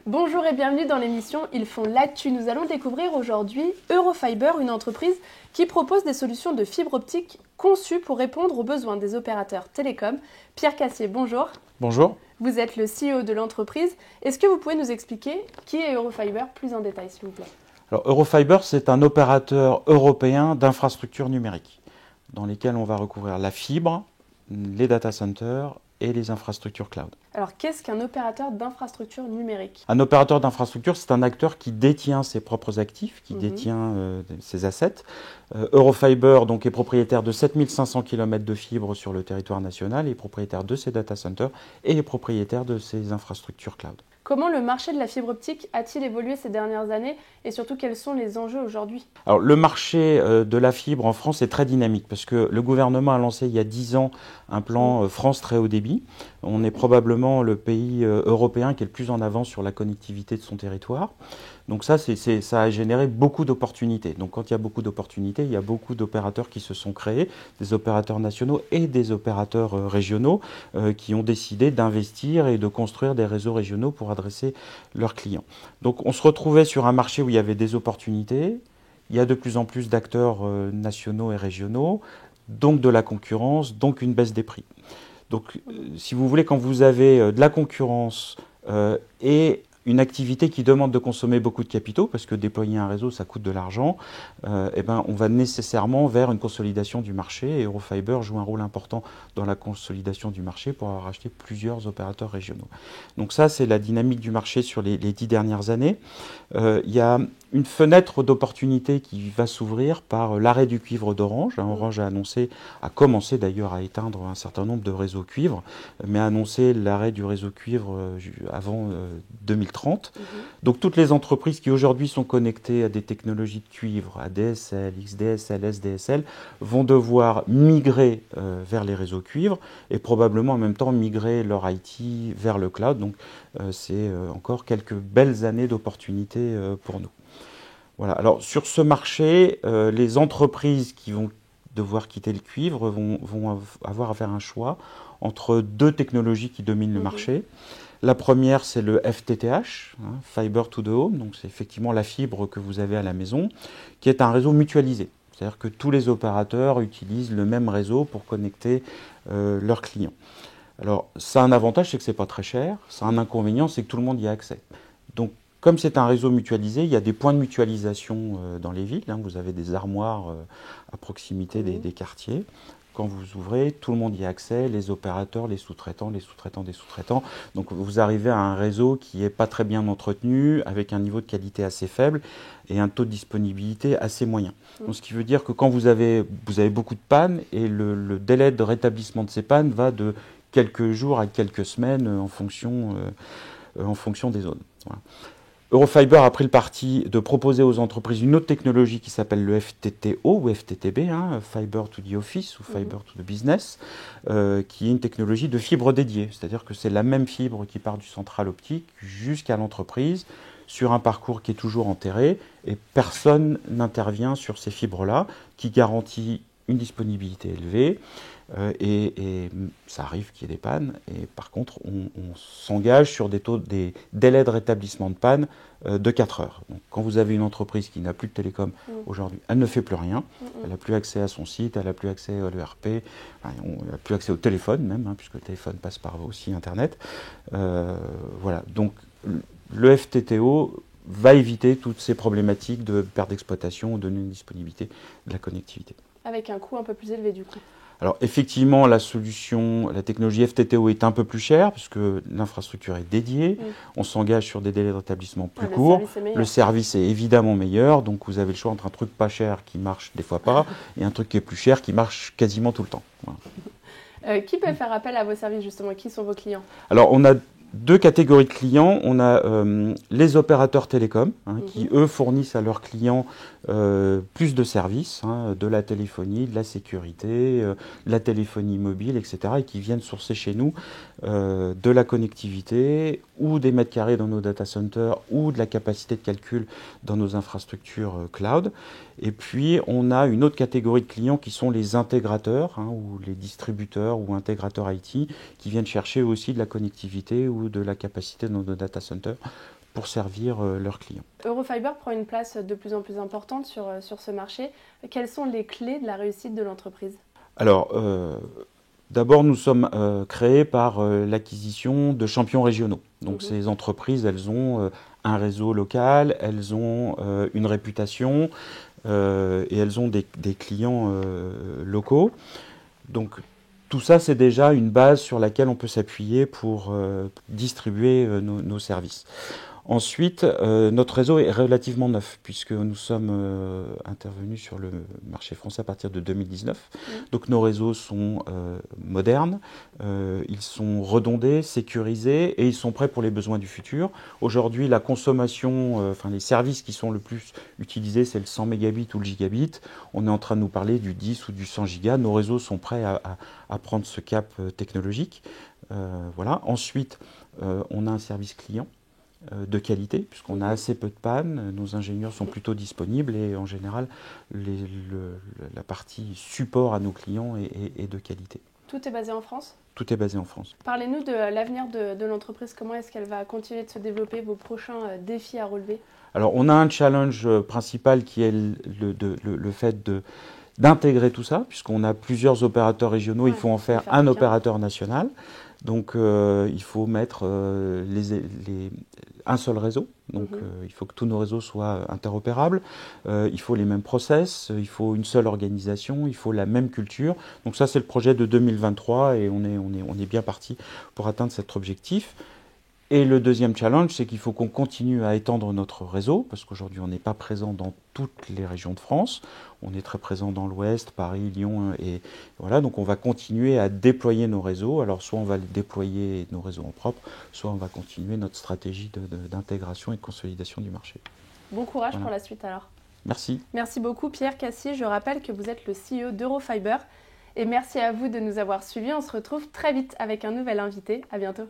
Bonjour et bienvenue dans l'émission Ils font l'actu. Nous allons découvrir aujourd'hui Eurofiber, une entreprise qui propose des solutions de fibre optique conçues pour répondre aux besoins des opérateurs télécoms. Pierre Cassier, bonjour. Bonjour. Vous êtes le CEO de l'entreprise. Est-ce que vous pouvez nous expliquer qui est Eurofiber plus en détail, s'il vous plaît? Alors, Eurofiber, c'est un opérateur européen d'infrastructures numériques dans lesquelles on va recouvrir la fibre, les data centers et les infrastructures cloud. Alors, qu'est-ce qu'un opérateur d'infrastructures numériques? Un opérateur d'infrastructure, c'est un acteur qui détient ses propres actifs, qui détient ses assets. Eurofiber donc, est propriétaire de 7500 km de fibre sur le territoire national, est propriétaire de ses data centers et est propriétaire de ses infrastructures cloud. Comment le marché de la fibre optique a-t-il évolué ces dernières années et surtout quels sont les enjeux aujourd'hui? Alors, le marché de la fibre en France est très dynamique parce que le gouvernement a lancé il y a 10 ans un plan France très haut débit. On est probablement le pays européen qui est le plus en avance sur la connectivité de son territoire. Donc ça a généré beaucoup d'opportunités. Donc quand il y a beaucoup d'opportunités, il y a beaucoup d'opérateurs qui se sont créés, des opérateurs nationaux et des opérateurs régionaux qui ont décidé d'investir et de construire des réseaux régionaux pour adresser leurs clients. Donc on se retrouvait sur un marché où il y avait des opportunités. Il y a de plus en plus d'acteurs nationaux et régionaux, donc de la concurrence, donc une baisse des prix. Donc si vous voulez, quand vous avez de la concurrence et une activité qui demande de consommer beaucoup de capitaux, parce que déployer un réseau, ça coûte de l'argent, on va nécessairement vers une consolidation du marché. Et Eurofiber joue un rôle important dans la consolidation du marché pour avoir acheté plusieurs opérateurs régionaux. Donc ça, c'est la dynamique du marché sur les 10 dernières années. Il y a une fenêtre d'opportunité qui va s'ouvrir par l'arrêt du cuivre d'Orange. Orange a commencé d'ailleurs à éteindre un certain nombre de réseaux cuivre, mais a annoncé l'arrêt du réseau cuivre avant 2030. Donc toutes les entreprises qui aujourd'hui sont connectées à des technologies de cuivre, ADSL, XDSL, SDSL, vont devoir migrer vers les réseaux cuivre et probablement en même temps migrer leur IT vers le cloud. Donc c'est encore quelques belles années d'opportunités pour nous. Voilà. Alors sur ce marché, les entreprises qui vont devoir quitter le cuivre vont avoir à faire un choix entre deux technologies qui dominent le marché. La première, c'est le FTTH, Fiber to the Home, donc c'est effectivement la fibre que vous avez à la maison, qui est un réseau mutualisé. C'est-à-dire que tous les opérateurs utilisent le même réseau pour connecter leurs clients. Alors ça a un avantage, c'est que ce n'est pas très cher. Ça a un inconvénient, c'est que tout le monde y a accès. Donc comme c'est un réseau mutualisé, il y a des points de mutualisation dans les villes. Vous avez des armoires à proximité des quartiers. Quand vous ouvrez, tout le monde y a accès, les opérateurs, les sous-traitants des sous-traitants. Donc vous arrivez à un réseau qui n'est pas très bien entretenu, avec un niveau de qualité assez faible et un taux de disponibilité assez moyen. Donc, ce qui veut dire que quand vous avez beaucoup de pannes, et le délai de rétablissement de ces pannes va de quelques jours à quelques semaines en fonction des zones. Voilà. Eurofiber a pris le parti de proposer aux entreprises une autre technologie qui s'appelle le FTTO ou FTTB, Fiber to the Office ou Fiber to the Business, qui est une technologie de fibre dédiée. C'est-à-dire que c'est la même fibre qui part du central optique jusqu'à l'entreprise sur un parcours qui est toujours enterré et personne n'intervient sur ces fibres-là, qui garantit une disponibilité élevée. Et ça arrive qu'il y ait des pannes, et par contre on s'engage sur des délais de rétablissement de panne de 4 heures. Donc, quand vous avez une entreprise qui n'a plus de télécom aujourd'hui, elle ne fait plus rien, elle n'a plus accès à son site, elle n'a plus accès à l'ERP, elle n'a plus accès au téléphone même, puisque le téléphone passe par aussi Internet. Voilà, donc le FTTO va éviter toutes ces problématiques de perte d'exploitation ou de non-disponibilité de la connectivité. Avec un coût un peu plus élevé du coup. Alors effectivement, la technologie FTTO est un peu plus chère puisque l'infrastructure est dédiée. On s'engage sur des délais de rétablissement plus courts. Le service est évidemment meilleur, donc vous avez le choix entre un truc pas cher qui marche des fois pas et un truc qui est plus cher qui marche quasiment tout le temps. Voilà. Qui peut faire appel à vos services justement? Qui sont vos clients? Alors on a deux catégories de clients. On a les opérateurs télécoms qui, eux, fournissent à leurs clients plus de services, de la téléphonie, de la sécurité, de la téléphonie mobile, etc. et qui viennent sourcer chez nous de la connectivité ou des mètres carrés dans nos data centers ou de la capacité de calcul dans nos infrastructures cloud. Et puis, on a une autre catégorie de clients qui sont les intégrateurs ou les distributeurs ou intégrateurs IT qui viennent chercher aussi de la connectivité ou de la capacité dans nos data centers pour servir leurs clients. Eurofiber prend une place de plus en plus importante sur ce marché. Quelles sont les clés de la réussite de l'entreprise? Alors, d'abord, nous sommes créés par l'acquisition de champions régionaux. Donc, ces entreprises, elles ont un réseau local, elles ont une réputation et elles ont des clients locaux. Donc, tout ça, c'est déjà une base sur laquelle on peut s'appuyer pour distribuer nos services. Ensuite, notre réseau est relativement neuf puisque nous sommes intervenus sur le marché français à partir de 2019. Donc nos réseaux sont modernes, ils sont redondés, sécurisés et ils sont prêts pour les besoins du futur. Aujourd'hui, la consommation, les services qui sont le plus utilisés, c'est le 100 mégabits ou le gigabit. On est en train de nous parler du 10 ou du 100 gigas. Nos réseaux sont prêts à prendre ce cap technologique. Voilà. Ensuite, on a un service client de qualité, puisqu'on a assez peu de pannes, nos ingénieurs sont plutôt disponibles et en général, la partie support à nos clients est de qualité. Tout est basé en France ? Tout est basé en France. Parlez-nous de l'avenir de l'entreprise. Comment est-ce qu'elle va continuer de se développer, vos prochains défis à relever? Alors, on a un challenge principal qui est le fait d'intégrer tout ça, puisqu'on a plusieurs opérateurs régionaux, il faut en faire un opérateur national. Donc, il faut mettre un seul réseau. Donc, il faut que tous nos réseaux soient interopérables. Il faut les mêmes process, il faut une seule organisation, il faut la même culture. Donc, ça, c'est le projet de 2023 et on est bien parti pour atteindre cet objectif. Et le deuxième challenge, c'est qu'il faut qu'on continue à étendre notre réseau, parce qu'aujourd'hui, on n'est pas présent dans toutes les régions de France. On est très présent dans l'Ouest, Paris, Lyon, et voilà. Donc, on va continuer à déployer nos réseaux. Alors, soit on va déployer nos réseaux en propre, soit on va continuer notre stratégie d'intégration et de consolidation du marché. Bon courage pour la suite, alors. Merci. Merci beaucoup, Pierre Cassier. Je rappelle que vous êtes le CEO d'Eurofiber. Et merci à vous de nous avoir suivis. On se retrouve très vite avec un nouvel invité. À bientôt.